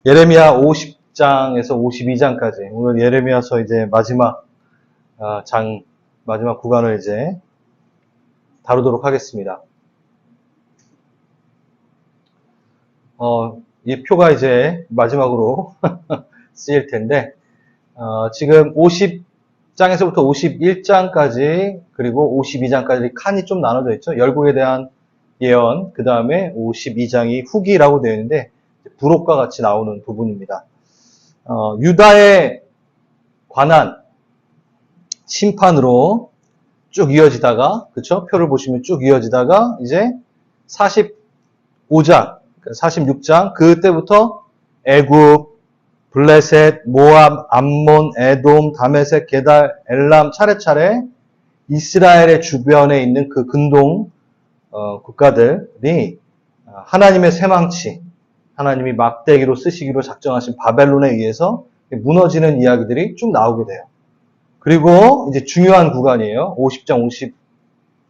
예레미야 50장에서 52장까지 오늘 예레미야서 이제 마지막 마지막 구간을 이제 다루도록 하겠습니다. 이 표가 이제 마지막으로 쓰일 텐데 지금 50장에서부터 51장까지 그리고 52장까지 칸이 좀 나눠져 있죠. 열국에 대한 예언, 그 다음에 52장이 후기라고 되어 있는데 부록과 같이 나오는 부분입니다. 유다에 관한 심판으로 쭉 이어지다가, 그쵸? 표를 보시면 쭉 이어지다가, 이제 45장, 46장, 그때부터 애굽, 블레셋, 모압, 암몬, 에돔, 다메섹, 게달, 엘람 차례차례 이스라엘의 주변에 있는 그 근동 국가들이 하나님의 쇠망치, 하나님이 막대기로 쓰시기로 작정하신 바벨론에 의해서 무너지는 이야기들이 쭉 나오게 돼요. 그리고 이제 중요한 구간이에요. 50장,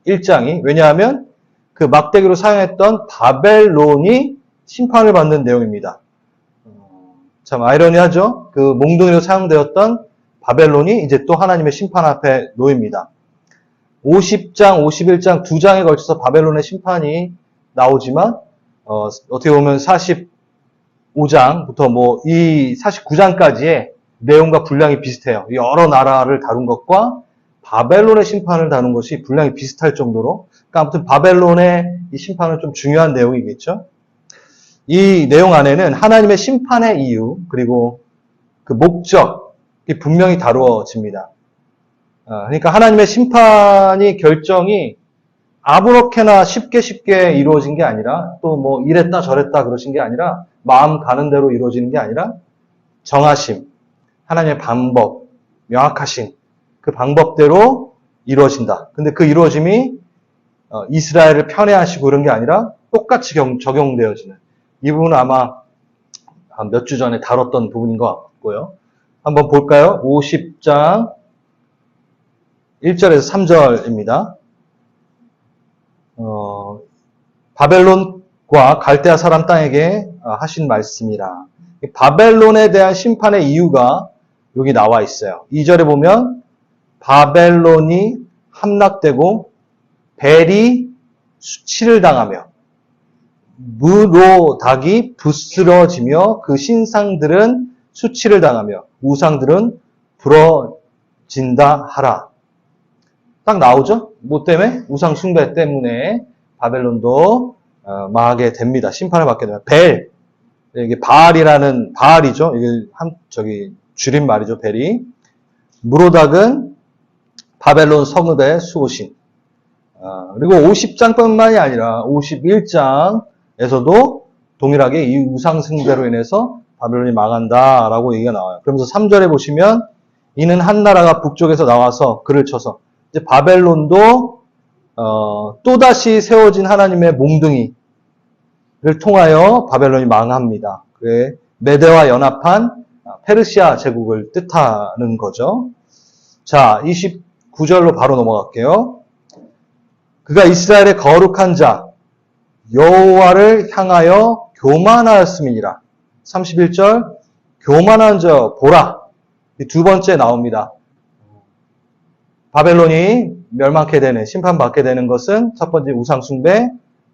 51장이. 왜냐하면 그 막대기로 사용했던 바벨론이 심판을 받는 내용입니다. 참 아이러니하죠? 그 몽둥이로 사용되었던 바벨론이 이제 또 하나님의 심판 앞에 놓입니다. 50장, 51장 두 장에 걸쳐서 바벨론의 심판이 나오지만 어떻게 보면 45장부터 이 49장까지의 내용과 분량이 비슷해요. 여러 나라를 다룬 것과 바벨론의 심판을 다룬 것이 분량이 비슷할 정도로, 그러니까 아무튼 바벨론의 이 심판은 좀 중요한 내용이겠죠. 이 내용 안에는 하나님의 심판의 이유 그리고 그 목적이 분명히 다루어집니다. 그러니까 하나님의 심판이 결정이 아무렇게나 쉽게 이루어진 게 아니라 또 이랬다 저랬다 그러신 게 아니라 마음 가는 대로 이루어지는 게 아니라 정하심, 하나님의 방법, 명확하신 그 방법대로 이루어진다. 근데 그 이루어짐이 이스라엘을 편애하시고 그런 게 아니라 똑같이 적용되어지는 이 부분은 아마 몇 주 전에 다뤘던 부분인 것 같고요. 한번 볼까요? 50장 1절에서 3절입니다. 바벨론과 갈대아 사람 땅에게 하신 말씀이라. 바벨론에 대한 심판의 이유가 여기 나와 있어요. 2절에 보면 바벨론이 함락되고 벨이 수치를 당하며 무로닥이 부스러지며 그 신상들은 수치를 당하며 우상들은 부러진다 하라. 딱 나오죠? 뭐 때문에? 우상 숭배 때문에 바벨론도 망하게 됩니다. 심판을 받게 됩니다. 벨, 이게 바알이죠. 이게 줄임말이죠. 벨이. 무로닥은 바벨론 성읍의 수호신. 그리고 50장뿐만이 아니라 51장에서도 동일하게 이 우상 숭배로 인해서 바벨론이 망한다라고 얘기가 나와요. 그러면서 3절에 보시면 이는 한 나라가 북쪽에서 나와서 그를 쳐서 이제 바벨론도 또다시 세워진 하나님의 몽둥이를 통하여 바벨론이 망합니다. 그게 메대와 연합한 페르시아 제국을 뜻하는 거죠. 자, 29절로 바로 넘어갈게요. 그가 이스라엘의 거룩한 자 여호와를 향하여 교만하였음이니라. 31절 교만한 자 보라. 두 번째 나옵니다. 바벨론이 멸망케 되는, 심판받게 되는 것은 첫 번째 우상 숭배,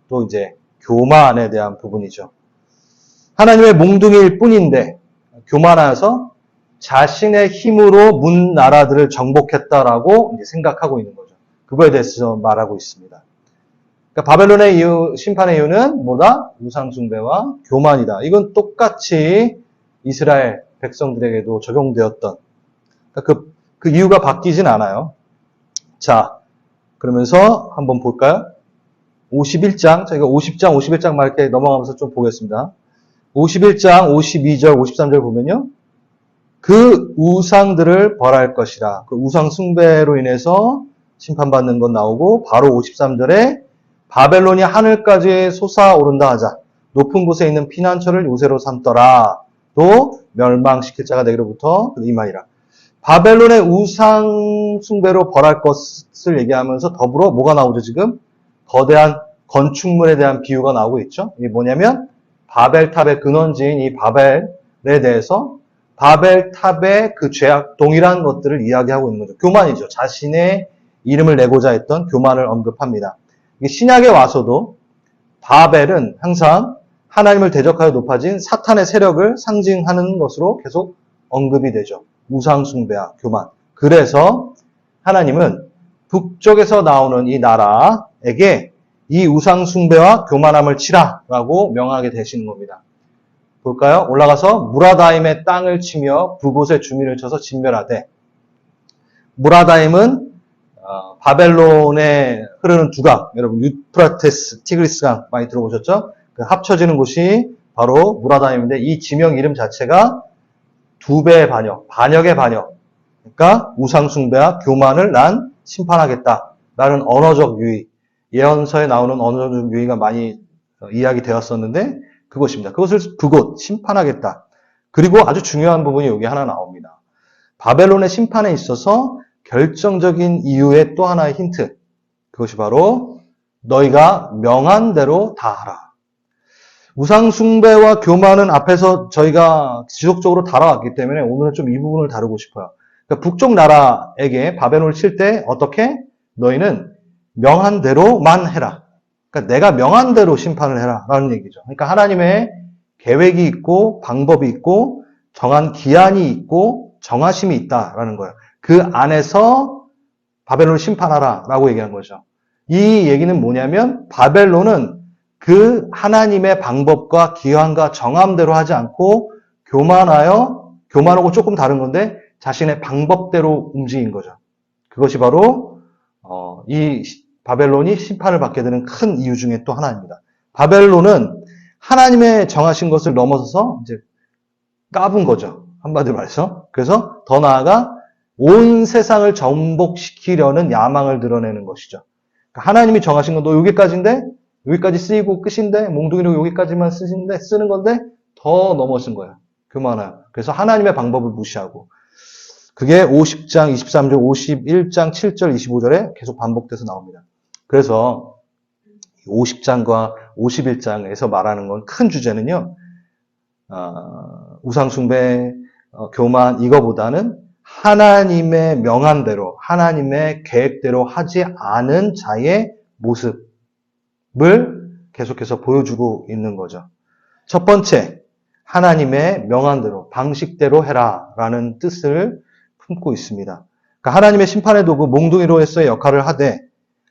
또 이제 교만에 대한 부분이죠. 하나님의 몽둥이일 뿐인데 교만하여서 자신의 힘으로 문 나라들을 정복했다라고 생각하고 있는 거죠. 그거에 대해서 말하고 있습니다. 그러니까 바벨론의 심판의 이유는 뭐다? 우상 숭배와 교만이다. 이건 똑같이 이스라엘 백성들에게도 적용되었던, 그러니까 그 이유가 바뀌진 않아요. 자, 그러면서 한번 볼까요? 51장, 저희가 50장, 51장 말 이렇게 넘어가면서 좀 보겠습니다. 51장, 52절, 53절 보면요. 그 우상들을 벌할 것이라. 그 우상 숭배로 인해서 심판받는 건 나오고, 바로 53절에 바벨론이 하늘까지 솟아오른다 하자. 높은 곳에 있는 피난처를 요새로 삼더라. 또 멸망시킬 자가 내게로부터 임하리라. 바벨론의 우상 숭배로 벌할 것을 얘기하면서 더불어 뭐가 나오죠 지금? 거대한 건축물에 대한 비유가 나오고 있죠. 이게 뭐냐면 바벨탑의 근원지인 이 바벨 대해서 바벨탑의 그 죄악, 동일한 것들을 이야기하고 있는 거죠. 교만이죠. 자신의 이름을 내고자 했던 교만을 언급합니다. 신약에 와서도 바벨은 항상 하나님을 대적하여 높아진 사탄의 세력을 상징하는 것으로 계속 언급이 되죠. 우상숭배와 교만. 그래서 하나님은 북쪽에서 나오는 이 나라에게 이 우상숭배와 교만함을 치라라고 명하게 되시는 겁니다. 볼까요? 올라가서 무라다임의 땅을 치며 그곳의 주민을 쳐서 진멸하되, 무라다임은 바벨론에 흐르는 두강, 여러분 유프라테스, 티그리스강 많이 들어보셨죠? 그 합쳐지는 곳이 바로 무라다임인데 이 지명 이름 자체가 두 배의 반역, 반역의 반역. 그러니까 우상숭배와 교만을 난 심판하겠다라는 언어적 유의, 예언서에 나오는 언어적 유의가 많이 이야기되었었는데 그것입니다. 그곳 심판하겠다. 그리고 아주 중요한 부분이 여기 하나 나옵니다. 바벨론의 심판에 있어서 결정적인 이유의 또 하나의 힌트. 그것이 바로 너희가 명한 대로 다 하라. 우상숭배와 교만은 앞에서 저희가 지속적으로 다뤄왔기 때문에 오늘은 좀 이 부분을 다루고 싶어요. 그러니까 북쪽 나라에게 바벨론을 칠 때 어떻게? 너희는 명한 대로만 해라. 그러니까 내가 명한 대로 심판을 해라 라는 얘기죠. 그러니까 하나님의 계획이 있고 방법이 있고 정한 기한이 있고 정하심이 있다라는 거예요. 그 안에서 바벨론을 심판하라 라고 얘기한 거죠. 이 얘기는 뭐냐면 바벨론은 그 하나님의 방법과 기한과 정함대로 하지 않고 교만하고 조금 다른 건데 자신의 방법대로 움직인 거죠. 그것이 바로 이 바벨론이 심판을 받게 되는 큰 이유 중에 또 하나입니다. 바벨론은 하나님의 정하신 것을 넘어서서 이제 까분 거죠. 한마디로 말해서. 그래서 더 나아가 온 세상을 정복시키려는 야망을 드러내는 것이죠. 그러니까 하나님이 정하신 건 너 여기까지인데 여기까지 쓰이고 끝인데 몽둥이로 여기까지만 쓰는 건데 더 넘어선 거예요. 교만해요. 그래서 하나님의 방법을 무시하고 그게 50장 23절, 51장 7절, 25절에 계속 반복돼서 나옵니다. 그래서 50장과 51장에서 말하는 건 큰 주제는요. 우상숭배, 교만 이거보다는 하나님의 명한 대로, 하나님의 계획대로 하지 않은 자의 모습을 계속해서 보여주고 있는 거죠. 첫 번째, 하나님의 명한 대로, 방식대로 해라라는 뜻을 품고 있습니다. 그러니까 하나님의 심판의 도구 몽둥이로서의 역할을 하되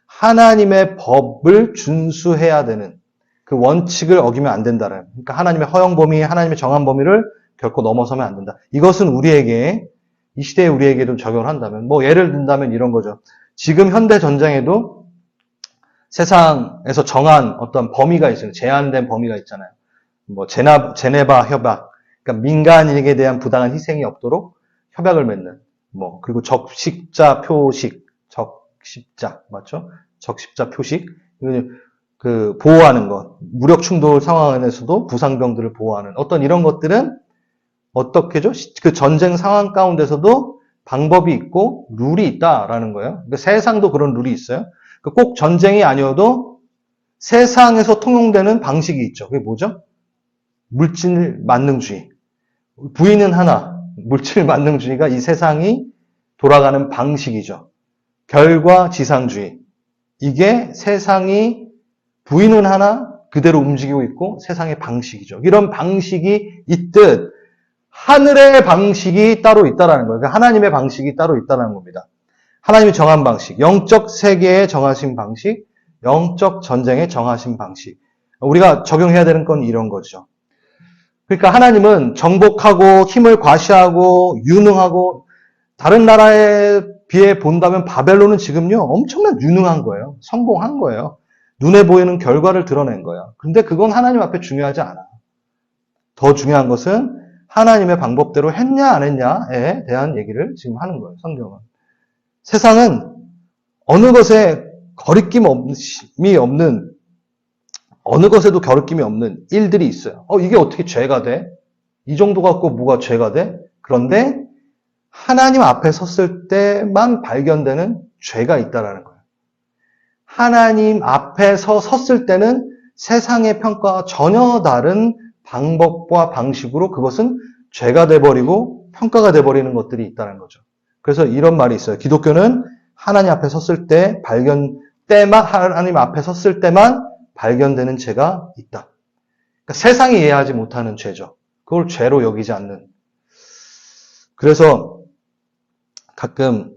하나님의 법을 준수해야 되는 그 원칙을 어기면 안 된다는. 그러니까 하나님의 허용 범위, 하나님의 정한 범위를 결코 넘어서면 안 된다. 이것은 우리에게 이 시대에 우리에게도 적용을 한다면 예를 든다면 이런 거죠. 지금 현대 전쟁에도 세상에서 정한 어떤 범위가 있어요. 제한된 범위가 있잖아요. 제네바 협약. 그러니까 민간인에게 대한 부당한 희생이 없도록 협약을 맺는. 그리고 적십자 표식. 적십자. 맞죠? 적십자 표식. 그 보호하는 것. 무력 충돌 상황에서도 부상병들을 보호하는 어떤 이런 것들은 어떻게죠? 그 전쟁 상황 가운데서도 방법이 있고 룰이 있다라는 거예요. 그러니까 세상도 그런 룰이 있어요. 꼭 전쟁이 아니어도 세상에서 통용되는 방식이 있죠. 그게 뭐죠? 물질 만능주의. 부인은 하나, 물질 만능주의가 이 세상이 돌아가는 방식이죠. 결과지상주의. 이게 세상이 부인은 하나, 그대로 움직이고 있고 세상의 방식이죠. 이런 방식이 있듯 하늘의 방식이 따로 있다는 거예요. 그러니까 하나님의 방식이 따로 있다는 겁니다. 하나님이 정한 방식, 영적 세계의 정하신 방식, 영적 전쟁의 정하신 방식. 우리가 적용해야 되는 건 이런 거죠. 그러니까 하나님은 정복하고 힘을 과시하고 유능하고 다른 나라에 비해 본다면 바벨론은 지금요 엄청난 유능한 거예요. 성공한 거예요. 눈에 보이는 결과를 드러낸 거예요. 근데 그건 하나님 앞에 중요하지 않아. 더 중요한 것은 하나님의 방법대로 했냐 안 했냐에 대한 얘기를 지금 하는 거예요. 성경은. 세상은 어느 것에 거리낌이 없는, 어느 것에도 거리낌이 없는 일들이 있어요. 이게 어떻게 죄가 돼? 이 정도 갖고 뭐가 죄가 돼? 그런데 하나님 앞에 섰을 때만 발견되는 죄가 있다라는 거예요. 하나님 앞에서 섰을 때는 세상의 평가와 전혀 다른 방법과 방식으로 그것은 죄가 돼버리고 평가가 돼버리는 것들이 있다는 거죠. 그래서 이런 말이 있어요. 기독교는 하나님 앞에 섰을 때 하나님 앞에 섰을 때만 발견되는 죄가 있다. 그러니까 세상이 이해하지 못하는 죄죠. 그걸 죄로 여기지 않는. 그래서 가끔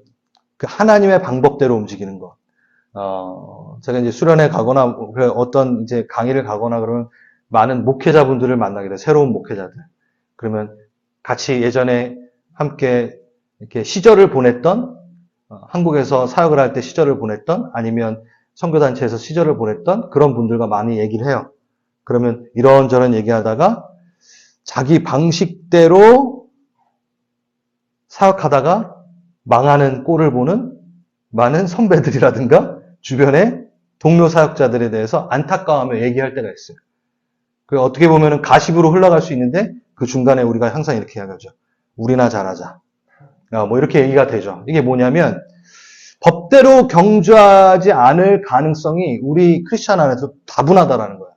그 하나님의 방법대로 움직이는 것. 제가 이제 수련회 가거나 어떤 이제 강의를 가거나 그러면 많은 목회자분들을 만나게 돼요. 새로운 목회자들. 그러면 같이 예전에 함께 이렇게 시절을 보냈던 한국에서 사역을 할 때 시절을 보냈던 아니면 선교단체에서 시절을 보냈던 그런 분들과 많이 얘기를 해요. 그러면 이런저런 얘기하다가 자기 방식대로 사역하다가 망하는 꼴을 보는 많은 선배들이라든가 주변의 동료 사역자들에 대해서 안타까워하며 얘기할 때가 있어요. 그 어떻게 보면 가십으로 흘러갈 수 있는데 그 중간에 우리가 항상 이렇게 이야기하죠. 우리나 잘하자. 뭐 이렇게 얘기가 되죠. 이게 뭐냐면 법대로 경주하지 않을 가능성이 우리 크리스천 안에서 다분하다라는 거예요.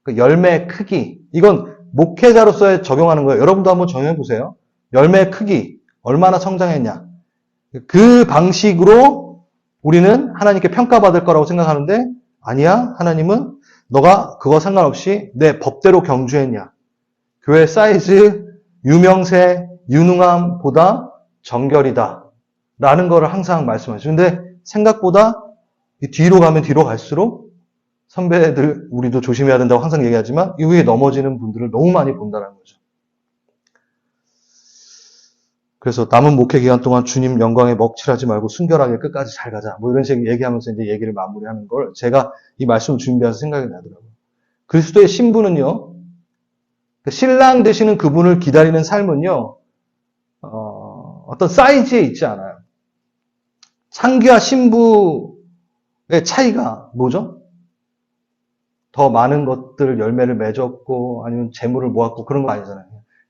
그 열매의 크기. 이건 목회자로서 적용하는 거예요. 여러분도 한번 적용해 보세요. 열매의 크기. 얼마나 성장했냐. 그 방식으로 우리는 하나님께 평가받을 거라고 생각하는데 아니야. 하나님은 너가 그거 상관없이 내 법대로 경주했냐. 교회 사이즈, 유명세, 유능함보다 정결이다. 라는 거를 항상 말씀하시죠. 근데 생각보다 뒤로 가면 뒤로 갈수록 선배들 우리도 조심해야 된다고 항상 얘기하지만 이후에 넘어지는 분들을 너무 많이 본다는 거죠. 그래서 남은 목회 기간 동안 주님 영광에 먹칠하지 말고 순결하게 끝까지 잘 가자. 뭐 이런 식으로 얘기하면서 이제 얘기를 마무리하는 걸 제가 이 말씀을 준비해서 생각이 나더라고요. 그리스도의 신부는요, 신랑 되시는 그분을 기다리는 삶은요, 어떤 사이즈에 있지 않아요. 창기와 신부의 차이가 뭐죠? 더 많은 것들 열매를 맺었고 아니면 재물을 모았고 그런 거 아니잖아요.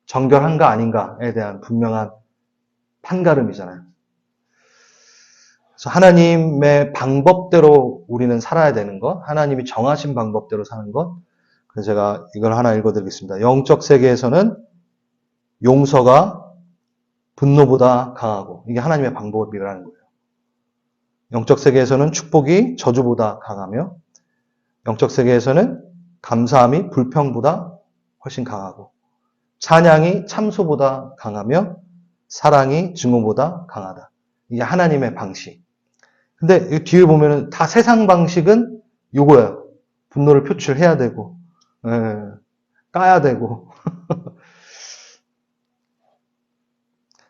정결한가 아닌가에 대한 분명한 판가름이잖아요. 그래서 하나님의 방법대로 우리는 살아야 되는 것, 하나님이 정하신 방법대로 사는 것. 그래서 제가 이걸 하나 읽어드리겠습니다. 영적 세계에서는 용서가 분노보다 강하고 이게 하나님의 방법이라는 거예요. 영적 세계에서는 축복이 저주보다 강하며 영적 세계에서는 감사함이 불평보다 훨씬 강하고 찬양이 참소보다 강하며 사랑이 증오보다 강하다. 이게 하나님의 방식. 근데 뒤에 보면은 다 세상 방식은 요거예요. 분노를 표출해야 되고 까야 되고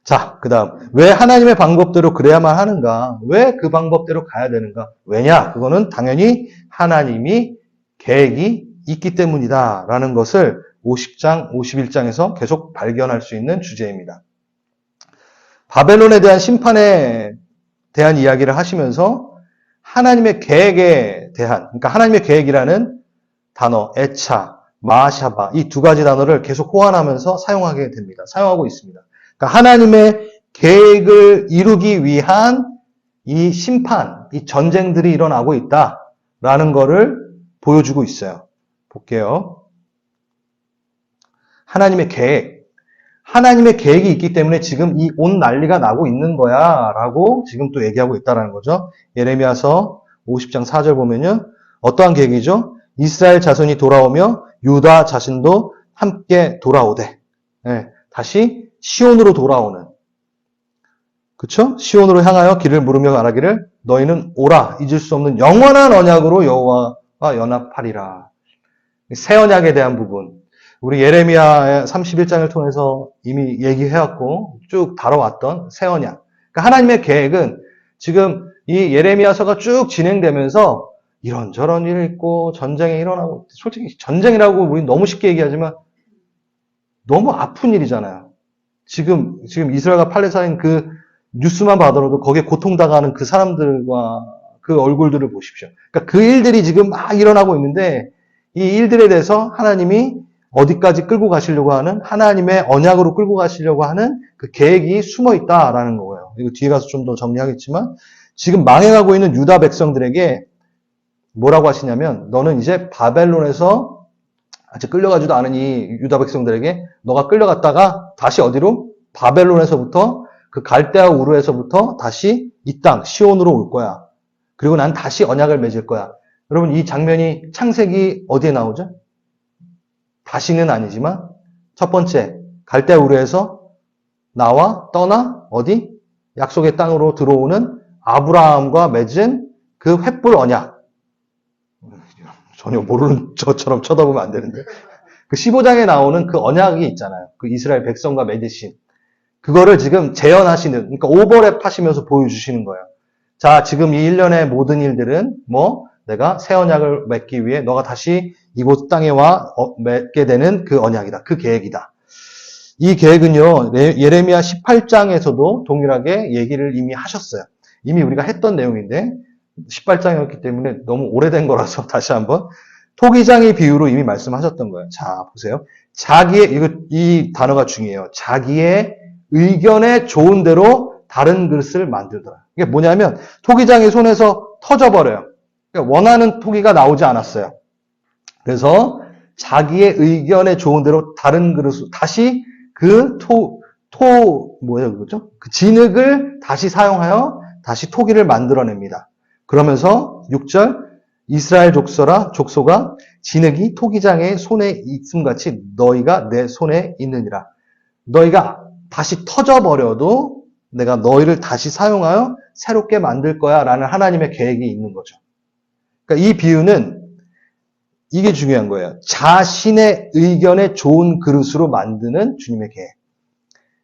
자, 그 다음 왜 하나님의 방법대로 그래야만 하는가? 왜 그 방법대로 가야 되는가? 왜냐? 그거는 당연히 하나님이 계획이 있기 때문이다 라는 것을 50장, 51장에서 계속 발견할 수 있는 주제입니다. 바벨론에 대한 심판에 대한 이야기를 하시면서 하나님의 계획에 대한, 그러니까 하나님의 계획이라는 단어, 에차, 마샤바 이 두 가지 단어를 계속 호환하면서 사용하게 됩니다. 사용하고 있습니다. 그러니까 하나님의 계획을 이루기 위한 이 심판, 이 전쟁들이 일어나고 있다라는 것을 보여주고 있어요. 볼게요. 하나님의 계획. 하나님의 계획이 있기 때문에 지금 이 온 난리가 나고 있는 거야 라고 지금 또 얘기하고 있다는 거죠. 예레미야서 50장 4절 보면요. 어떠한 계획이죠? 이스라엘 자손이 돌아오며 유다 자신도 함께 돌아오되 다시 시온으로 돌아오는 그쵸? 시온으로 향하여 길을 물으며 말하기를 너희는 오라 잊을 수 없는 영원한 언약으로 여호와와 연합하리라. 새 언약에 대한 부분 우리 예레미야 31장을 통해서 이미 얘기해왔고 쭉 다뤄왔던 새 언약. 그러니까 하나님의 계획은 지금 이 예레미야서가 쭉 진행되면서 이런저런 일이 있고 전쟁이 일어나고 솔직히 전쟁이라고 우리 너무 쉽게 얘기하지만 너무 아픈 일이잖아요. 지금 이스라엘과 팔레스타인 그 뉴스만 봐더라도 거기에 고통당하는 그 사람들과 그 얼굴들을 보십시오. 그러니까 그 일들이 지금 막 일어나고 있는데 이 일들에 대해서 하나님이 어디까지 끌고 가시려고 하는 하나님의 언약으로 끌고 가시려고 하는 그 계획이 숨어 있다라는 거예요. 이거 뒤에 가서 좀 더 정리하겠지만 지금 망해가고 있는 유다 백성들에게 뭐라고 하시냐면 너는 이제 바벨론에서 아직 끌려가지도 않은 이 유다 백성들에게 너가 끌려갔다가 다시 어디로? 바벨론에서부터 그 갈대아 우르에서부터 다시 이 땅 시온으로 올 거야. 그리고 난 다시 언약을 맺을 거야. 여러분 이 장면이 창세기 어디에 나오죠? 다시는 아니지만 첫 번째 갈대아 우르에서 나와 떠나 어디? 약속의 땅으로 들어오는 아브라함과 맺은 그 횃불 언약. 전혀 모르는 저처럼 쳐다보면 안 되는데. 그 15장에 나오는 그 언약이 있잖아요. 그 이스라엘 백성과 맺으신. 그거를 지금 재현하시는, 그러니까 오버랩 하시면서 보여주시는 거예요. 자, 지금 이 일련의 모든 일들은 내가 새 언약을 맺기 위해 너가 다시 이곳 땅에 와 맺게 되는 그 언약이다. 그 계획이다. 이 계획은요, 예레미야 18장에서도 동일하게 얘기를 이미 하셨어요. 이미 우리가 했던 내용인데, 18장이었기 때문에 너무 오래된 거라서 다시 한번 토기장의 비유로 이미 말씀하셨던 거예요. 자, 보세요. 이 단어가 중요해요. 자기의 의견에 좋은 대로 다른 그릇을 만들더라. 이게 뭐냐면, 토기장이 손에서 터져버려요. 그러니까 원하는 토기가 나오지 않았어요. 그래서 자기의 의견에 좋은 대로 다른 그릇을 다시 그 그거죠? 그 진흙을 다시 사용하여 다시 토기를 만들어냅니다. 그러면서 6절 이스라엘 족소가 진흙이 토기장의 손에 있음같이 너희가 내 손에 있느니라. 너희가 다시 터져버려도 내가 너희를 다시 사용하여 새롭게 만들 거야 라는 하나님의 계획이 있는 거죠. 그러니까 이 비유는 이게 중요한 거예요. 자신의 의견에 좋은 그릇으로 만드는 주님의 계획.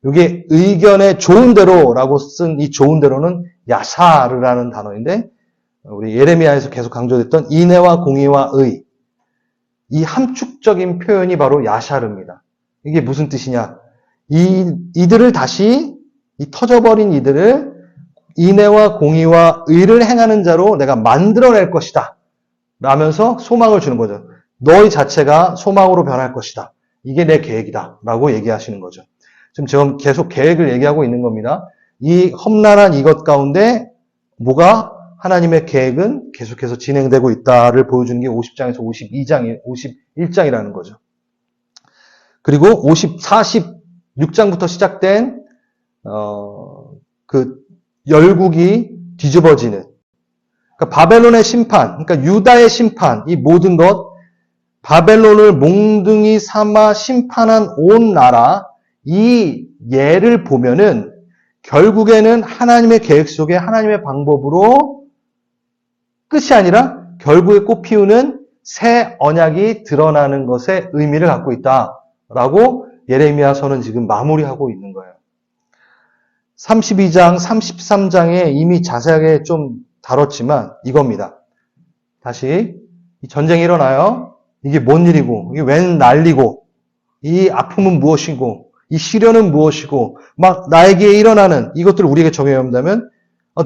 이게 의견에 좋은 대로라고 쓴 이 좋은 대로는 야샤르라는 단어인데 우리 예레미야에서 계속 강조됐던 인애와 공의와 의. 이 함축적인 표현이 바로 야샤르입니다. 이게 무슨 뜻이냐? 이들을 다시 이 터져버린 이들을 인애와 공의와 의를 행하는 자로 내가 만들어낼 것이다. 라면서 소망을 주는 거죠. 너희 자체가 소망으로 변할 것이다. 이게 내 계획이다. 라고 얘기하시는 거죠. 지금 제가 계속 계획을 얘기하고 있는 겁니다. 이 험난한 이것 가운데 뭐가 하나님의 계획은 계속해서 진행되고 있다를 보여주는 게 50장에서 51장이라는 거죠. 그리고 46장부터 시작된 그 열국이 뒤집어지는 그러니까 바벨론의 심판, 그러니까 유다의 심판, 이 모든 것, 바벨론을 몽둥이 삼아 심판한 온 나라, 이 예를 보면은 결국에는 하나님의 계획 속에 하나님의 방법으로 끝이 아니라 결국에 꽃피우는 새 언약이 드러나는 것에 의미를 갖고 있다라고 예레미야서는 지금 마무리하고 있는 거예요. 32장, 33장에 이미 자세하게 좀 다뤘지만 이겁니다. 다시 이 전쟁이 일어나요. 이게 뭔 일이고 이게 웬 난리고 이 아픔은 무엇이고 이 시련은 무엇이고 막 나에게 일어나는 이것들을 우리에게 적용해 본다면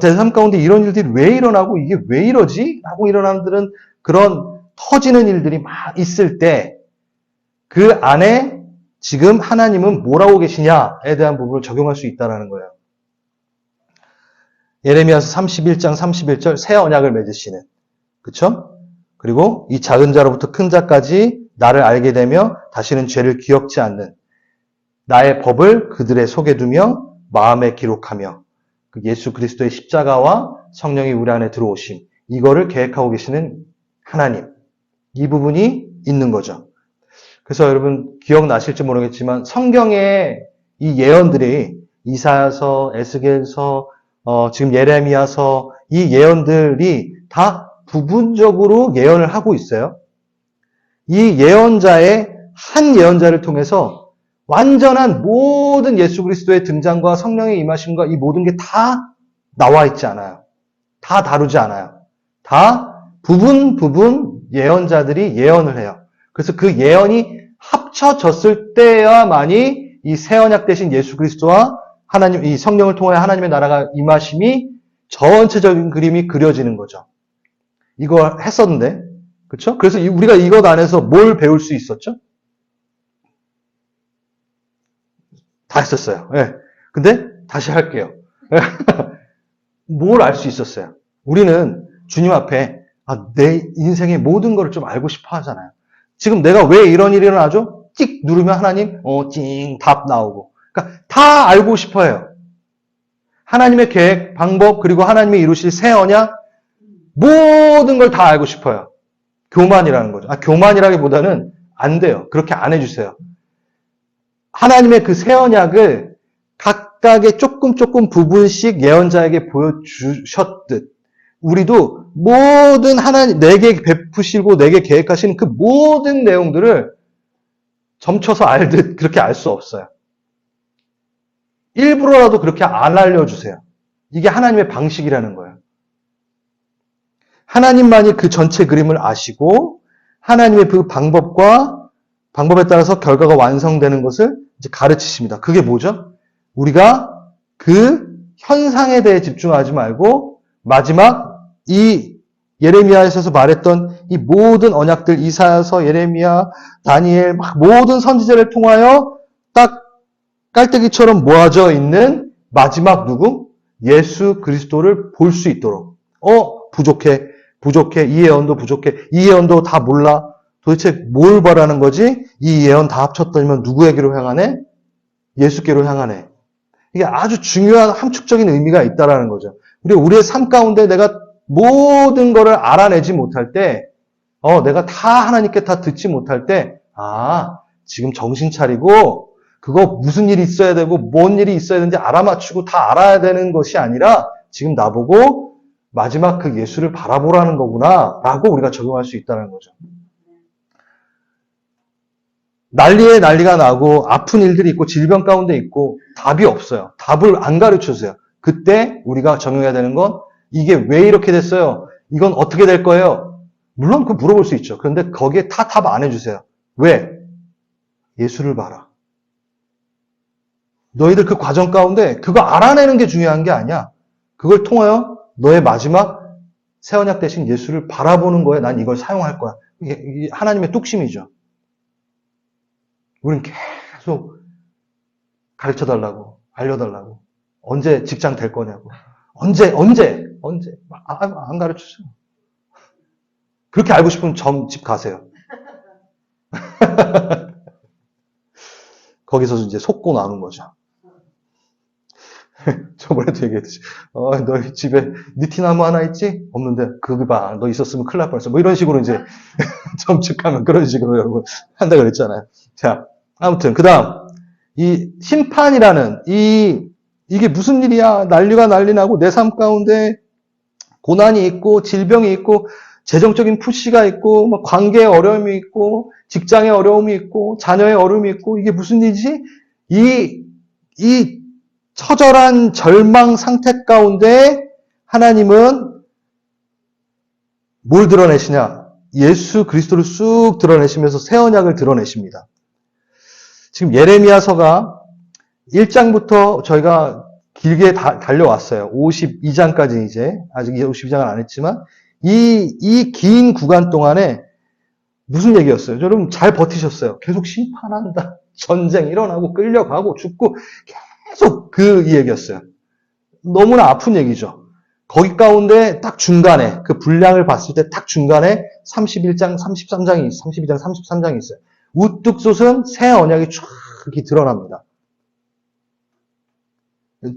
제 삶 가운데 이런 일들이 왜 일어나고 이게 왜 이러지? 하고 일어나는 들은 그런 터지는 일들이 막 있을 때 그 안에 지금 하나님은 뭐라고 계시냐에 대한 부분을 적용할 수 있다는 거예요. 예레미야서 31장 31절 새 언약을 맺으시는 그렇죠? 그리고 이 작은 자로부터 큰 자까지 나를 알게 되며 다시는 죄를 기억지 않는 나의 법을 그들의 속에 두며 마음에 기록하며 그 예수 그리스도의 십자가와 성령이 우리 안에 들어오심 이거를 계획하고 계시는 하나님 이 부분이 있는 거죠. 그래서 여러분 기억나실지 모르겠지만 성경의 이 예언들이 이사야서, 에스겔서, 지금 예레미야서 이 예언들이 다 부분적으로 예언을 하고 있어요. 이 예언자의 한 예언자를 통해서 완전한 모든 예수 그리스도의 등장과 성령의 임하심과 이 모든 게 다 나와 있지 않아요. 다 다루지 않아요. 다 부분 예언자들이 예언을 해요. 그래서 그 예언이 합쳐졌을 때야만이 이 새 언약 대신 예수 그리스도와 하나님, 이 성령을 통해 하나님의 나라가 임하심이 전체적인 그림이 그려지는 거죠. 이거 했었는데, 그렇죠? 그래서 우리가 이것 안에서 뭘 배울 수 있었죠? 다 했었어요. 예. 근데 다시 할게요. 뭘 알 수 있었어요? 우리는 주님 앞에 내 인생의 모든 것을 좀 알고 싶어 하잖아요. 지금 내가 왜 이런 일이 일어나죠? 찍 누르면 하나님, 답 나오고. 그러니까 다 알고 싶어 해요. 하나님의 계획, 방법, 그리고 하나님이 이루실 새 언약, 모든 걸 다 알고 싶어요. 교만이라는 거죠. 교만이라기보다는 안 돼요. 그렇게 안 해주세요. 하나님의 그 새 언약을 각각의 조금 부분씩 예언자에게 보여주셨듯, 우리도 모든 하나님, 내게 베푸시고 내게 계획하시는 그 모든 내용들을 점쳐서 알듯 그렇게 알 수 없어요. 일부러라도 그렇게 안 알려주세요. 이게 하나님의 방식이라는 거예요. 하나님만이 그 전체 그림을 아시고 하나님의 그 방법에 따라서 결과가 완성되는 것을 이제 가르치십니다. 그게 뭐죠? 우리가 그 현상에 대해 집중하지 말고 마지막 이 예레미야에서 말했던 이 모든 언약들, 이사야서, 예레미야, 다니엘, 모든 선지자를 통하여 딱 깔때기처럼 모아져 있는 마지막 누구? 예수 그리스도를 볼 수 있도록. 부족해. 이 예언도 부족해. 이 예언도 다 몰라. 도대체 뭘 바라는 거지? 이 예언 다 합쳤더니만 누구에게로 향하네? 예수께로 향하네. 이게 아주 중요한 함축적인 의미가 있다라는 거죠. 우리의 삶 가운데 내가 모든 것을 알아내지 못할 때, 내가 다 하나님께 다 듣지 못할 때, 지금 정신 차리고 그거 무슨 일이 있어야 되고 뭔 일이 있어야 되는지 알아맞추고 다 알아야 되는 것이 아니라 지금 나보고 마지막 그 예수를 바라보라는 거구나 라고 우리가 적용할 수 있다는 거죠. 난리가 나고 아픈 일들이 있고 질병 가운데 있고 답이 없어요. 답을 안 가르쳐주세요. 그때 우리가 적용해야 되는 건 이게 왜 이렇게 됐어요? 이건 어떻게 될 거예요? 물론 그거 물어볼 수 있죠. 그런데 거기에 다 답 안 해주세요. 왜? 예수를 봐라. 너희들 그 과정 가운데 그거 알아내는 게 중요한 게 아니야. 그걸 통하여 너의 마지막 새 언약 대신 예수를 바라보는 거에 난 이걸 사용할 거야. 이게 하나님의 뚝심이죠. 우린 계속 가르쳐달라고, 알려달라고. 언제 직장 될 거냐고. 언제. 안 가르쳐줘. 그렇게 알고 싶으면 집 가세요. 거기서 이제 속고 나눈 거죠. 저번에도 얘기했듯이, 너희 집에 니티나무 하나 있지? 없는데, 그거 봐. 너 있었으면 큰일 날 뻔했어. 뭐 이런 식으로 이제, 점측하면 그런 식으로 여러분 한다 그랬잖아요. 자, 아무튼, 그 다음, 이 심판이라는, 이게 무슨 일이야? 난리가 난리 나고, 내 삶 가운데 고난이 있고, 질병이 있고, 재정적인 푸시가 있고, 뭐 관계의 어려움이 있고, 직장의 어려움이 있고, 자녀의 어려움이 있고, 이게 무슨 일이지? 이 처절한 절망 상태 가운데 하나님은 뭘 드러내시냐? 예수 그리스도를 쑥 드러내시면서 새 언약을 드러내십니다. 지금 예레미야서가 1장부터 저희가 길게 달려왔어요. 52장까지 이제, 아직 52장은 안 했지만, 이 긴 구간 동안에 무슨 얘기였어요? 여러분 잘 버티셨어요. 계속 심판한다. 전쟁 일어나고 끌려가고 죽고 계속 그 얘기였어요. 너무나 아픈 얘기죠. 거기 가운데 딱 중간에 그 분량을 봤을 때 딱 중간에 31장, 33장이 32장, 33장이 있어요. 우뚝 솟은 새 언약이 쫙 드러납니다.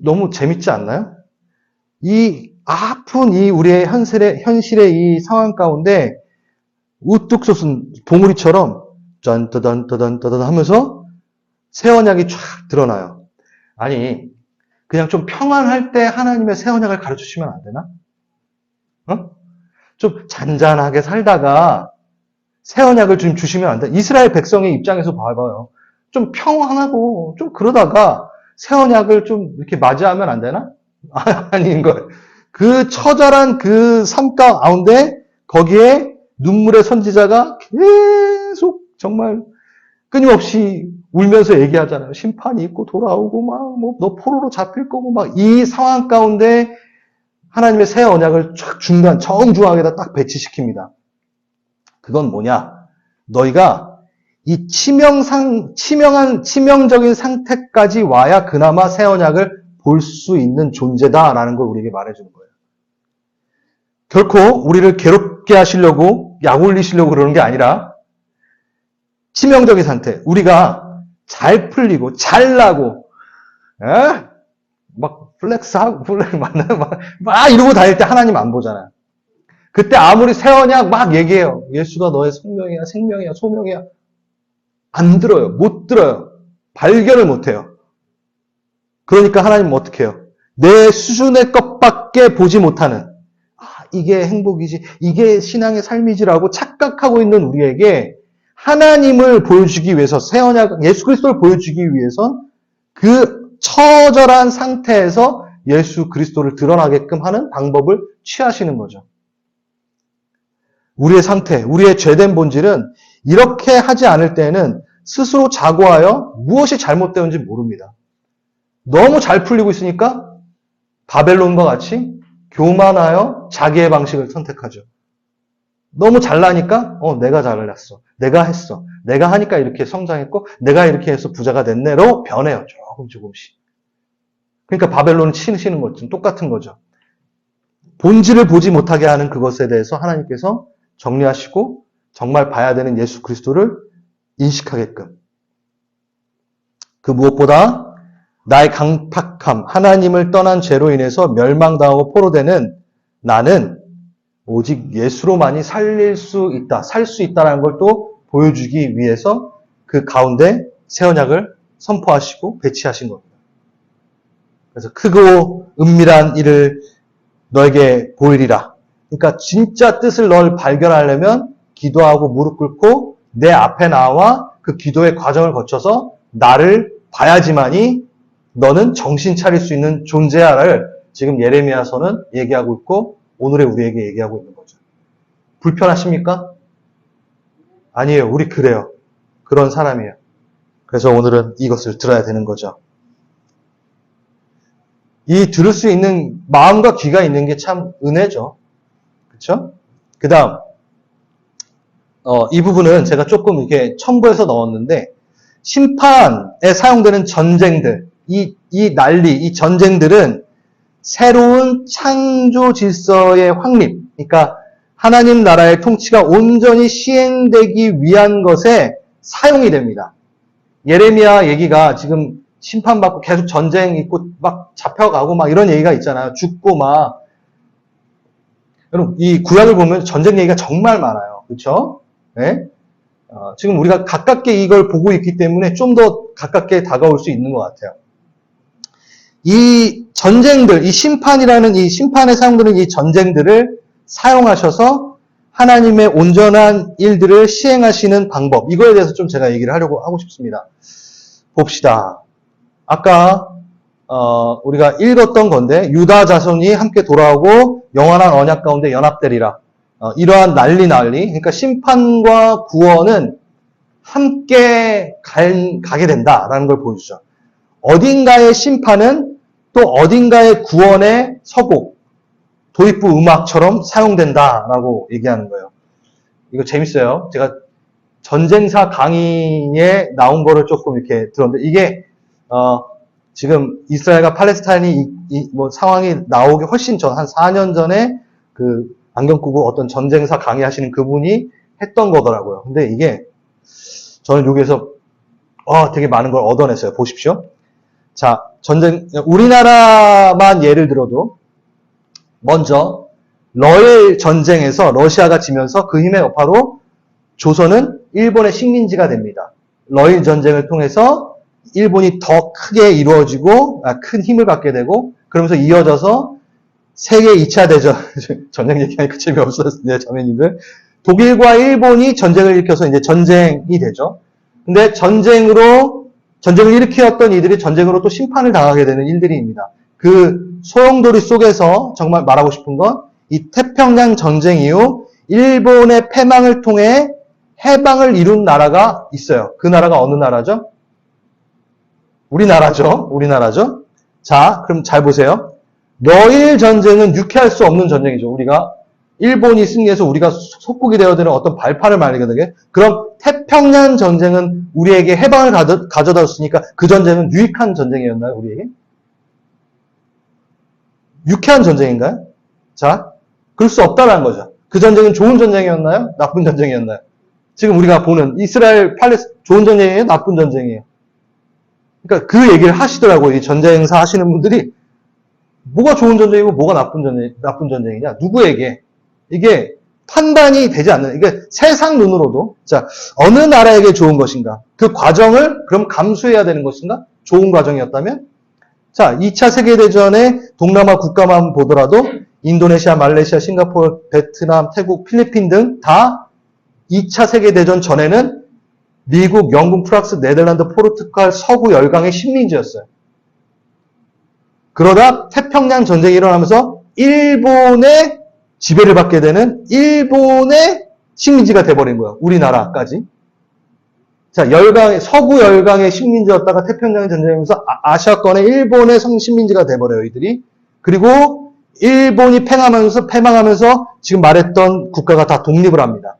너무 재밌지 않나요? 이 아픈 우리의 현실의 이 상황 가운데 우뚝 솟은 봉우리처럼 짠따단 하면서 새 언약이 쫙 드러나요. 아니, 그냥 좀 평안할 때 하나님의 새 언약을 가르쳐주시면 안 되나? 좀 잔잔하게 살다가 새 언약을 좀 주시면 안 돼? 이스라엘 백성의 입장에서 봐봐요. 좀 평안하고 좀 그러다가 새 언약을 좀 이렇게 맞이하면 안 되나? 아닌 거예요. 그 처절한 그 삶 가운데 거기에 눈물의 선지자가 계속 정말 끊임없이 울면서 얘기하잖아요. 심판이 있고 돌아오고 너 포로로 잡힐 거고 이 상황 가운데 하나님의 새 언약을 쫙 중간 정중앙에다 딱 배치시킵니다. 그건 뭐냐? 너희가 이 치명적인 상태까지 와야 그나마 새 언약을 볼 수 있는 존재다라는 걸 우리에게 말해주는 거예요. 결코 우리를 괴롭게 하시려고 약 올리시려고 그러는 게 아니라 치명적인 상태. 우리가 잘 풀리고, 잘 나고, 막 플렉스하고, 막 이러고 다닐 때 하나님 안 보잖아요. 그때 아무리 세언약 막 얘기해요. 예수가 너의 생명이야, 생명이야, 소명이야. 안 들어요. 못 들어요. 발견을 못 해요. 그러니까 하나님은 어떻게 해요? 내 수준의 것밖에 보지 못하는, 이게 행복이지, 이게 신앙의 삶이지라고 착각하고 있는 우리에게 하나님을 보여주기 위해서, 새 언약 예수 그리스도를 보여주기 위해서 그 처절한 상태에서 예수 그리스도를 드러나게끔 하는 방법을 취하시는 거죠. 우리의 상태, 우리의 죄된 본질은 이렇게 하지 않을 때는 스스로 자고하여 무엇이 잘못되었는지 모릅니다. 너무 잘 풀리고 있으니까 바벨론과 같이 교만하여 자기의 방식을 선택하죠. 너무 잘나니까 내가 잘났어. 내가 했어. 내가 하니까 이렇게 성장했고 내가 이렇게 해서 부자가 됐네로 변해요. 조금씩. 그러니까 바벨론은 치시는 것좀 똑같은 거죠. 본질을 보지 못하게 하는 그것에 대해서 하나님께서 정리하시고 정말 봐야 되는 예수 그리스도를 인식하게끔. 그 무엇보다 나의 강팍함, 하나님을 떠난 죄로 인해서 멸망당하고 포로되는 나는 오직 예수로만이 살 수 있다라는 걸 또 보여주기 위해서 그 가운데 새 언약을 선포하시고 배치하신 겁니다. 그래서 크고 은밀한 일을 너에게 보이리라. 그러니까 진짜 뜻을 널 발견하려면 기도하고 무릎 꿇고 내 앞에 나와 그 기도의 과정을 거쳐서 나를 봐야지만이 너는 정신 차릴 수 있는 존재야를 지금 예레미야서는 얘기하고 있고 오늘의 우리에게 얘기하고 있는 거죠. 불편하십니까? 아니에요. 우리 그래요. 그런 사람이에요. 그래서 오늘은 이것을 들어야 되는 거죠. 이 들을 수 있는 마음과 귀가 있는 게 참 은혜죠. 그렇죠? 그 다음 이 부분은 제가 조금 이렇게 첨부해서 넣었는데 심판에 사용되는 전쟁들, 이 난리, 이 전쟁들은 새로운 창조 질서의 확립, 그러니까 하나님 나라의 통치가 온전히 시행되기 위한 것에 사용이 됩니다. 예레미야 얘기가 지금 심판받고 계속 전쟁 있고 막 잡혀가고 막 이런 얘기가 있잖아요. 죽고 막. 여러분, 이 구약을 보면 전쟁 얘기가 정말 많아요. 그렇죠? 네? 지금 우리가 가깝게 이걸 보고 있기 때문에 좀 더 가깝게 다가올 수 있는 것 같아요. 이 전쟁들, 이 심판이라는 이 심판에 사용되는 이 전쟁들을 사용하셔서 하나님의 온전한 일들을 시행하시는 방법, 이거에 대해서 좀 제가 얘기를 하고 싶습니다. 봅시다. 아까 우리가 읽었던 건데 유다 자손이 함께 돌아오고 영원한 언약 가운데 연합되리라. 이러한 난리. 그러니까 심판과 구원은 함께 가게 된다라는 걸 보여주죠. 어딘가의 심판은 또 어딘가의 구원의 서곡, 도입부 음악처럼 사용된다라고 얘기하는 거예요. 이거 재밌어요. 제가 전쟁사 강의에 나온 거를 조금 이렇게 들었는데 이게 지금 이스라엘과 팔레스타인이 뭐 상황이 나오기 훨씬 전, 한 4년 전에 그 안경 끼고 어떤 전쟁사 강의하시는 그분이 했던 거더라고요. 근데 이게 저는 여기에서 되게 많은 걸 얻어냈어요. 보십시오. 자, 우리나라만 예를 들어도 먼저 러일 전쟁에서 러시아가 지면서 그 힘의 여파로 조선은 일본의 식민지가 됩니다. 러일 전쟁을 통해서 일본이 더 크게 이루어지고 큰 힘을 갖게 되고 그러면서 이어져서 세계 2차 대전 전쟁 얘기하니까 재미없었는데 자매님들 독일과 일본이 전쟁을 일으켜서 이제 전쟁이 되죠. 근데 전쟁을 일으켰던 이들이 전쟁으로 또 심판을 당하게 되는 일들입니다. 그 소용돌이 속에서 정말 말하고 싶은 건 이 태평양 전쟁 이후 일본의 패망을 통해 해방을 이룬 나라가 있어요. 그 나라가 어느 나라죠? 우리나라죠. 자, 그럼 잘 보세요. 러일 전쟁은 유쾌할 수 없는 전쟁이죠. 우리가 일본이 승리해서 우리가 속국이 되어야 되는 어떤 발판을 마련하게 되게. 그럼 태평양 전쟁은 우리에게 해방을 가져다 줬으니까 그 전쟁은 유익한 전쟁이었나요? 우리에게? 유쾌한 전쟁인가요? 자, 그럴 수 없다는 거죠. 그 전쟁은 좋은 전쟁이었나요? 나쁜 전쟁이었나요? 지금 우리가 보는 이스라엘 팔레스 좋은 전쟁이에요? 나쁜 전쟁이에요? 그러니까 그 얘기를 하시더라고요. 이 전쟁사 하시는 분들이 뭐가 좋은 전쟁이고 뭐가 나쁜 전쟁이냐? 누구에게? 이게 판단이 되지 않는, 이게 세상 눈으로도, 자, 어느 나라에게 좋은 것인가? 그 과정을 그럼 감수해야 되는 것인가? 좋은 과정이었다면? 자, 2차 세계대전의 동남아 국가만 보더라도 인도네시아, 말레이시아, 싱가포르, 베트남, 태국, 필리핀 등 다 2차 세계대전 전에는 미국, 영국, 프랑스, 네덜란드, 포르투갈, 서구 열강의 식민지였어요. 그러다 태평양 전쟁이 일어나면서 일본의 지배를 받게 되는 일본의 식민지가 돼버린 거예요. 우리나라까지. 자, 서구 열강의 식민지였다가 태평양 전쟁이면서 아시아권의 일본의 식민지가 돼버려요, 이들이. 그리고 일본이 패망하면서 지금 말했던 국가가 다 독립을 합니다.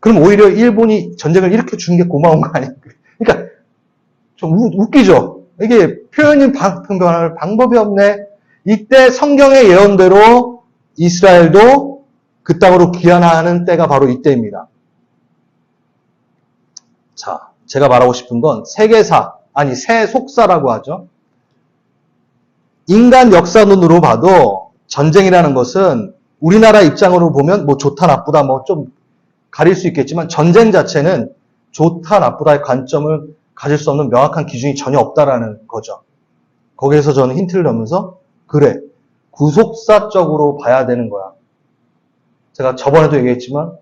그럼 오히려 일본이 전쟁을 일으켜 주는 게 고마운 거 아니에요? 그러니까 좀 웃기죠? 이게 표현이 변할 방법이 없네. 이때 성경의 예언대로 이스라엘도 그 땅으로 귀환하는 때가 바로 이때입니다. 자, 제가 말하고 싶은 건 세속사라고 하죠. 인간 역사론으로 봐도 전쟁이라는 것은 우리나라 입장으로 보면 뭐 좋다 나쁘다 뭐 좀 가릴 수 있겠지만 전쟁 자체는 좋다 나쁘다의 관점을 가질 수 없는 명확한 기준이 전혀 없다라는 거죠. 거기에서 저는 힌트를 넣으면서 그래, 구속사적으로 봐야 되는 거야. 제가 저번에도 얘기했지만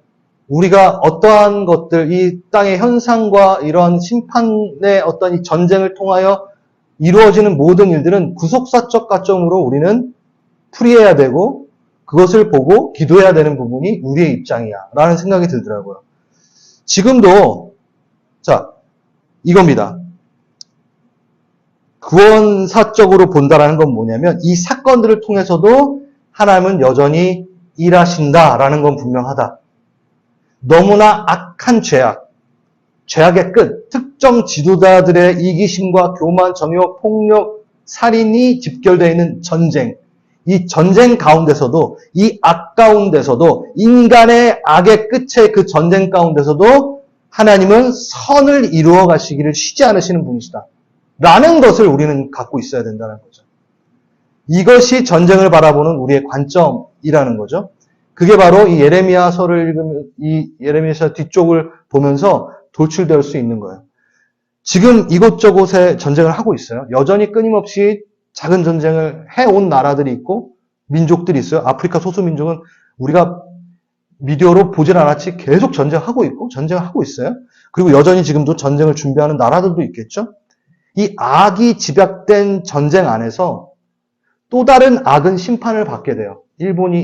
우리가 어떠한 것들, 이 땅의 현상과 이런 심판의 어떤 이 전쟁을 통하여 이루어지는 모든 일들은 구속사적 관점으로 우리는 풀이해야 되고 그것을 보고 기도해야 되는 부분이 우리의 입장이야 라는 생각이 들더라고요. 지금도 자, 이겁니다. 구원사적으로 본다라는 건 뭐냐면 이 사건들을 통해서도 하나님은 여전히 일하신다라는 건 분명하다. 너무나 악한 죄악의 끝, 특정 지도자들의 이기심과 교만, 정욕, 폭력, 살인이 집결되어 있는 전쟁. 이 전쟁 가운데서도, 이 악 가운데서도, 인간의 악의 끝의 그 전쟁 가운데서도 하나님은 선을 이루어 가시기를 쉬지 않으시는 분이시다. 라는 것을 우리는 갖고 있어야 된다는 거죠. 이것이 전쟁을 바라보는 우리의 관점이라는 거죠. 그게 바로 이 예레미야서를 읽으면, 이 예레미야서 뒤쪽을 보면서 돌출될 수 있는 거예요. 지금 이곳저곳에 전쟁을 하고 있어요. 여전히 끊임없이 작은 전쟁을 해온 나라들이 있고 민족들이 있어요. 아프리카 소수민족은 우리가 미디어로 보질 않았지 계속 전쟁하고 있고 전쟁을 하고 있어요. 그리고 여전히 지금도 전쟁을 준비하는 나라들도 있겠죠. 이 악이 집약된 전쟁 안에서 또 다른 악은 심판을 받게 돼요. 일본이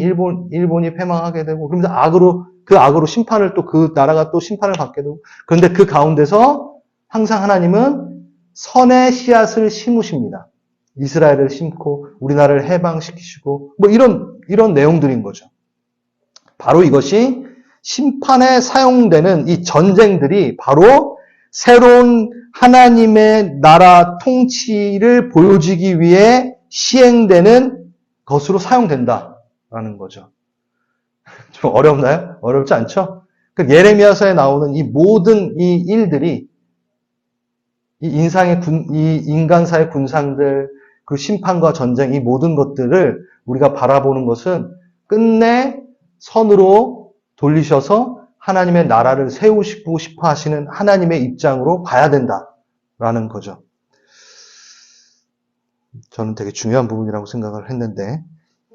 패망하게 되고 그러면서 악으로 심판을 또 그 나라가 또 심판을 받게 되고 그런데 그 가운데서 항상 하나님은 선의 씨앗을 심으십니다. 이스라엘을 심고 우리나라를 해방시키시고 뭐 이런 내용들인 거죠. 바로 이것이 심판에 사용되는 이 전쟁들이 바로 새로운 하나님의 나라 통치를 보여주기 위해 시행되는 것으로 사용된다라는 거죠. 좀 어렵나요? 어렵지 않죠? 그 예레미야서에 나오는 이 모든 이 일들이 이 인간사의 군상들, 그 심판과 전쟁, 이 모든 것들을 우리가 바라보는 것은 끝내 선으로 돌리셔서 하나님의 나라를 세우시고 싶어 하시는 하나님의 입장으로 봐야 된다라는 거죠. 저는 되게 중요한 부분이라고 생각을 했는데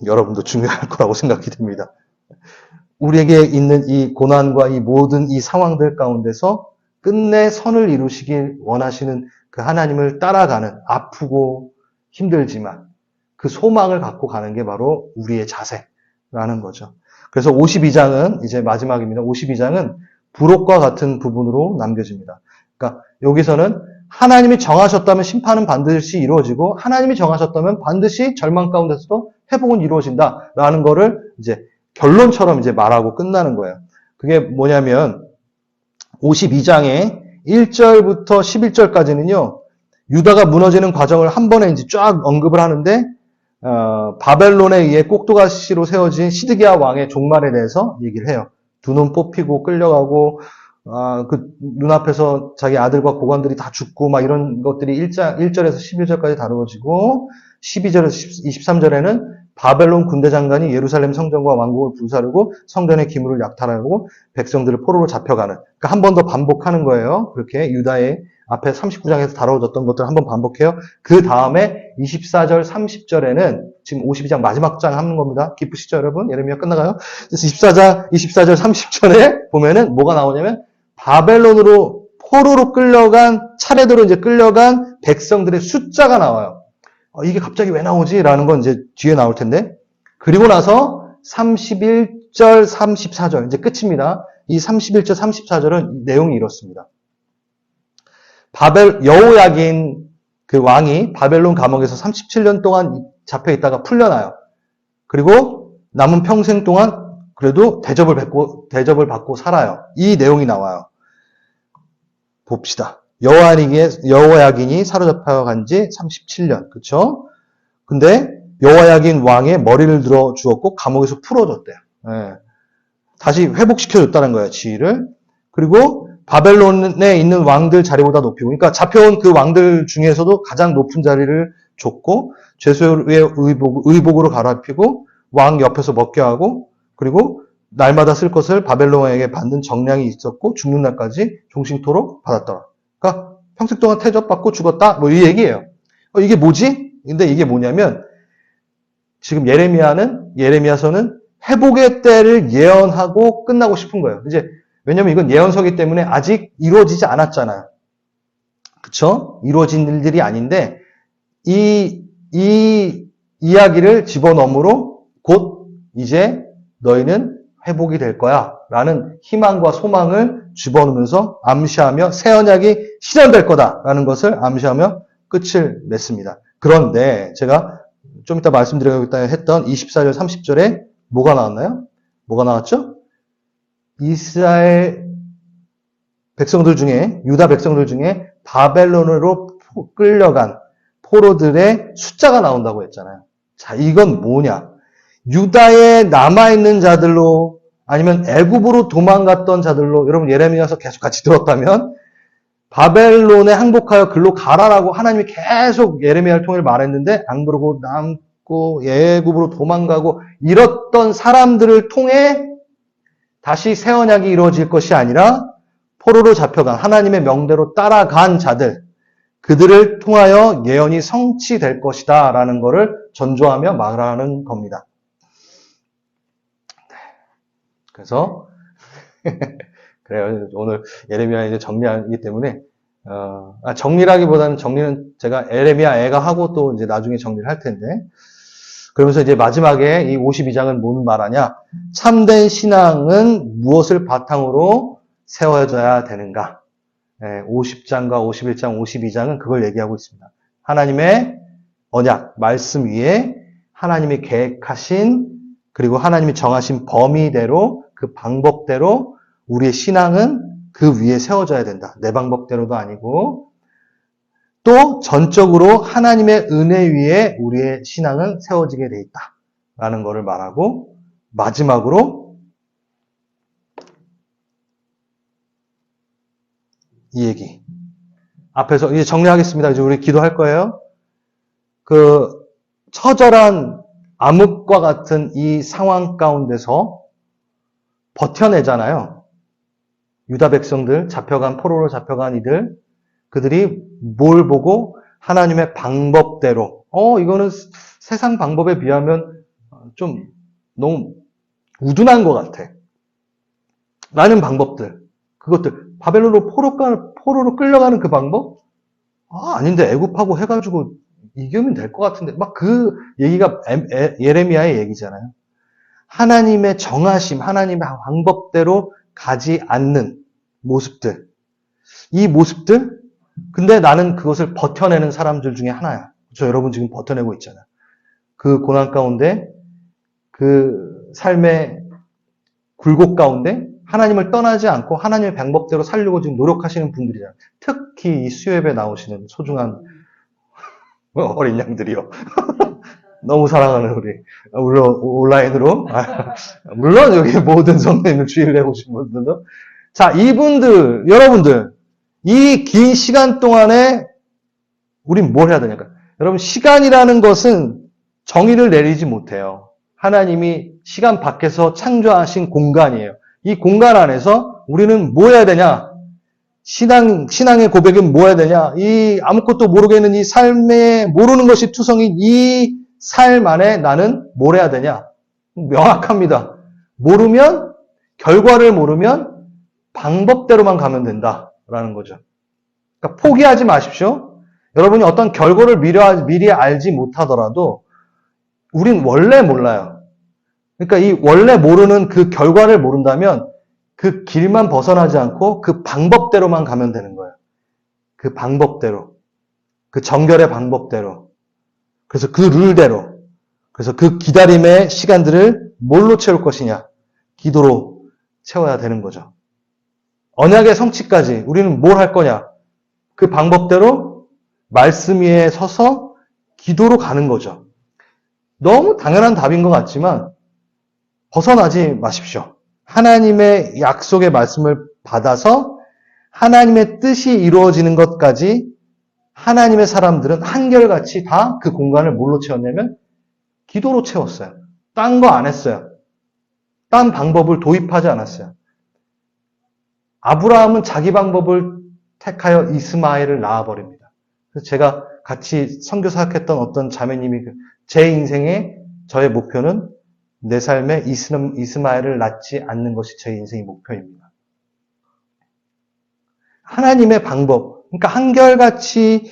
여러분도 중요할 거라고 생각이 듭니다. 우리에게 있는 이 고난과 이 모든 이 상황들 가운데서 끝내 선을 이루시길 원하시는 그 하나님을 따라가는 아프고 힘들지만 그 소망을 갖고 가는 게 바로 우리의 자세라는 거죠. 그래서 52장은 이제 마지막입니다. 52장은 부록과 같은 부분으로 남겨집니다. 그러니까 여기서는 하나님이 정하셨다면 심판은 반드시 이루어지고 하나님이 정하셨다면 반드시 절망 가운데서도 회복은 이루어진다라는 거를 이제 결론처럼 이제 말하고 끝나는 거예요. 그게 뭐냐면 52장의 1절부터 11절까지는요. 유다가 무너지는 과정을 한 번에 이제 쫙 언급을 하는데 바벨론에 의해 꼭두가시로 세워진 시드기야 왕의 종말에 대해서 얘기를 해요. 두 눈 뽑히고 끌려가고, 그 눈앞에서 자기 아들과 고관들이 다 죽고 막 이런 것들이 1절에서 11절까지 다루어지고 12절에서 23절에는 바벨론 군대 장관이 예루살렘 성전과 왕국을 불사르고 성전의 기물을 약탈하고 백성들을 포로로 잡혀가는. 그러니까 한 번 더 반복하는 거예요. 그렇게 유다의 앞에 39장에서 다뤄졌던 것들을 한 번 반복해요. 그 다음에 24절, 30절에는 지금 52장 마지막 장 하는 겁니다. 기쁘시죠, 여러분? 예레미야 끝나가요? 그래서 24절, 30절에 보면은 뭐가 나오냐면 바벨론으로 포로로 끌려간 차례대로 이제 끌려간 백성들의 숫자가 나와요. 이게 갑자기 왜 나오지? 라는 건 이제 뒤에 나올 텐데. 그리고 나서 31절, 34절 이제 끝입니다. 이 31절, 34절은 내용이 이렇습니다. 여호야긴 그 왕이 바벨론 감옥에서 37년 동안 잡혀 있다가 풀려나요. 그리고 남은 평생 동안 그래도 대접을 받고 살아요. 이 내용이 나와요. 봅시다. 여호야긴이 사로잡혀간 지 37년. 그쵸? 근데 여호야긴 왕의 머리를 들어 주었고 감옥에서 풀어줬대요. 예. 다시 회복시켜줬다는 거예요. 지위를. 그리고 바벨론에 있는 왕들 자리보다 높이고, 그러니까 잡혀온 그 왕들 중에서도 가장 높은 자리를 줬고, 죄수의 의복으로 갈아입히고, 왕 옆에서 먹게 하고, 그리고 날마다 쓸 것을 바벨론에게 받는 정량이 있었고, 죽는 날까지 종신토록 받았더라. 그러니까 평생 동안 태접받고 죽었다? 뭐 이 얘기예요. 이게 뭐지? 근데 이게 뭐냐면, 지금 예레미야서는 회복의 때를 예언하고 끝나고 싶은 거예요. 이제 왜냐면 이건 예언서기 때문에 아직 이루어지지 않았잖아요. 그쵸? 이루어진 일들이 아닌데, 이 이야기를 집어넣음으로 곧 이제 너희는 회복이 될 거야. 라는 희망과 소망을 집어넣으면서 암시하며 새 언약이 실현될 거다라는 것을 암시하며 끝을 냈습니다. 그런데 제가 좀 이따 말씀드리겠다 했던 24절, 30절에 뭐가 나왔나요? 뭐가 나왔죠? 이스라엘 백성들 중에, 유다 백성들 중에 바벨론으로 끌려간 포로들의 숫자가 나온다고 했잖아요. 자, 이건 뭐냐? 유다에 남아있는 자들로 아니면 애굽으로 도망갔던 자들로 여러분 예레미야서 계속 같이 들었다면 바벨론에 항복하여 글로 가라라고 하나님이 계속 예레미야를 통해 말했는데 안 그러고 남고 애굽으로 도망가고 이랬던 사람들을 통해 다시 새 언약이 이루어질 것이 아니라 포로로 잡혀간 하나님의 명대로 따라간 자들 그들을 통하여 예언이 성취될 것이다 라는 것을 전조하며 말하는 겁니다. 그래서 그래요. 오늘 예레미야 이제 정리하기 때문에 정리라기보다는 정리는 제가 예레미야 애가 하고 또 이제 나중에 정리를 할 텐데 그러면서 이제 마지막에 이 52장은 뭔 말하냐? 참된 신앙은 무엇을 바탕으로 세워져야 되는가? 50장과 51장, 52장은 그걸 얘기하고 있습니다. 하나님의 언약, 말씀 위에 하나님이 계획하신 그리고 하나님이 정하신 범위대로 그 방법대로 우리의 신앙은 그 위에 세워져야 된다. 내 방법대로도 아니고 또 전적으로 하나님의 은혜 위에 우리의 신앙은 세워지게 돼 있다. 라는 것을 말하고 마지막으로 이 얘기. 앞에서 이제 정리하겠습니다. 이제 우리 기도할 거예요. 그 처절한 암흑과 같은 이 상황 가운데서 버텨내잖아요. 유다 백성들, 포로로 잡혀간 이들, 그들이 뭘 보고 하나님의 방법대로, 이거는 세상 방법에 비하면 좀 너무 우둔한 것 같아. 라는 방법들, 그것들, 바벨론으로 포로로 끌려가는 그 방법? 아닌데 애굽하고 해가지고 이기면 될 것 같은데 막 그 얘기가 예레미야의 얘기잖아요. 하나님의 정하심, 하나님의 방법대로 가지 않는 모습들. 이 모습들? 근데 나는 그것을 버텨내는 사람들 중에 하나야. 그렇죠? 여러분 지금 버텨내고 있잖아요. 그 고난 가운데, 그 삶의 굴곡 가운데 하나님을 떠나지 않고 하나님의 방법대로 살려고 지금 노력하시는 분들이잖아요. 특히 이 수협에 나오시는 소중한 어린 양들이요. 너무 사랑하는 우리, 물론 온라인으로, 물론 여기 모든 성도님들 주의를 해보신 분들도. 자, 이분들, 여러분들, 이 긴 시간 동안에 우린 뭘 해야 되냐까. 여러분, 시간이라는 것은 정의를 내리지 못해요. 하나님이 시간 밖에서 창조하신 공간이에요. 이 공간 안에서 우리는 뭐 해야 되냐? 신앙의 고백은 뭐 해야 되냐? 이 아무것도 모르겠는 이 삶에 모르는 것이 투성인 이 삶 안에 나는 뭘 해야 되냐? 명확합니다. 모르면, 결과를 모르면 방법대로만 가면 된다라는 거죠. 그러니까 포기하지 마십시오. 여러분이 어떤 결과를 미리 알지 못하더라도 우린 원래 몰라요. 그러니까 이 원래 모르는 그 결과를 모른다면 그 길만 벗어나지 않고 그 방법대로만 가면 되는 거예요. 그 방법대로. 그 정결의 방법대로. 그래서 그 룰대로. 그래서 그 기다림의 시간들을 뭘로 채울 것이냐? 기도로 채워야 되는 거죠. 언약의 성취까지 우리는 뭘 할 거냐? 그 방법대로 말씀 위에 서서 기도로 가는 거죠. 너무 당연한 답인 것 같지만 벗어나지 마십시오. 하나님의 약속의 말씀을 받아서 하나님의 뜻이 이루어지는 것까지 하나님의 사람들은 한결같이 다 그 공간을 뭘로 채웠냐면 기도로 채웠어요. 딴 거 안 했어요. 딴 방법을 도입하지 않았어요. 아브라함은 자기 방법을 택하여 이스마엘을 낳아버립니다. 그래서 제가 같이 선교 사역했던 어떤 자매님이 제 인생의 저의 목표는 내 삶에 이스마엘을 낳지 않는 것이 제 인생의 목표입니다. 하나님의 방법, 그러니까 한결같이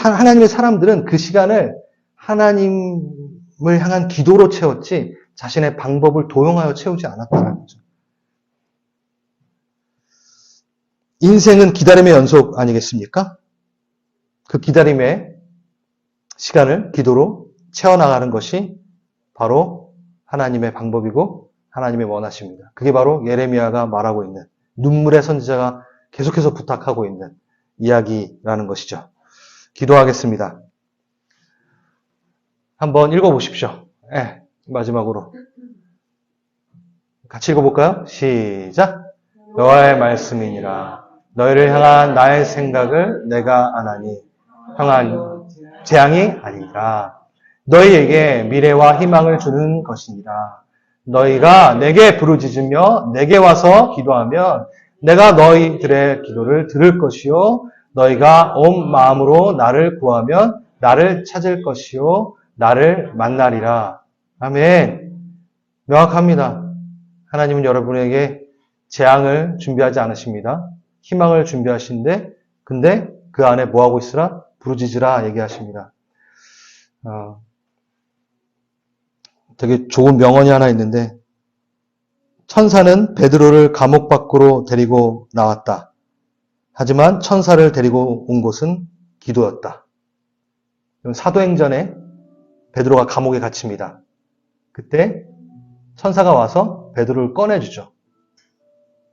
하나님의 사람들은 그 시간을 하나님을 향한 기도로 채웠지 자신의 방법을 도용하여 채우지 않았다는 거죠. 인생은 기다림의 연속 아니겠습니까? 그 기다림의 시간을 기도로 채워나가는 것이 바로 하나님의 방법이고 하나님의 원하십니다. 그게 바로 예레미야가 말하고 있는 눈물의 선지자가 계속해서 부탁하고 있는 이야기라는 것이죠. 기도하겠습니다. 한번 읽어보십시오. 네, 마지막으로. 같이 읽어볼까요? 시작! 여호와의 말씀이니라. 너희를 향한 나의 생각을 내가 아나니 향한 재앙이 아니라 너희에게 미래와 희망을 주는 것이니라. 너희가 내게 부르짖으며 내게 와서 기도하면 내가 너희들의 기도를 들을 것이요 너희가 온 마음으로 나를 구하면 나를 찾을 것이요 나를 만나리라. 아멘. 명확합니다. 하나님은 여러분에게 재앙을 준비하지 않으십니다. 희망을 준비하시는데 근데 그 안에 뭐하고 있으라? 부르짖으라 얘기하십니다. 되게 좋은 명언이 하나 있는데 천사는 베드로를 감옥 밖으로 데리고 나왔다. 하지만 천사를 데리고 온 곳은 기도였다. 사도행전에 베드로가 감옥에 갇힙니다. 그때 천사가 와서 베드로를 꺼내주죠.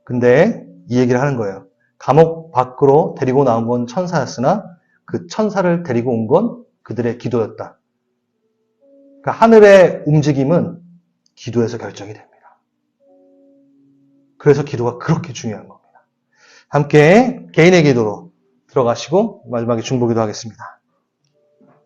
근데 이 얘기를 하는 거예요. 감옥 밖으로 데리고 나온 건 천사였으나 그 천사를 데리고 온 건 그들의 기도였다. 그러니까 하늘의 움직임은 기도에서 결정이 됩니다. 그래서 기도가 그렇게 중요한 겁니다. 함께 개인의 기도로 들어가시고 마지막에 중보기도 하겠습니다.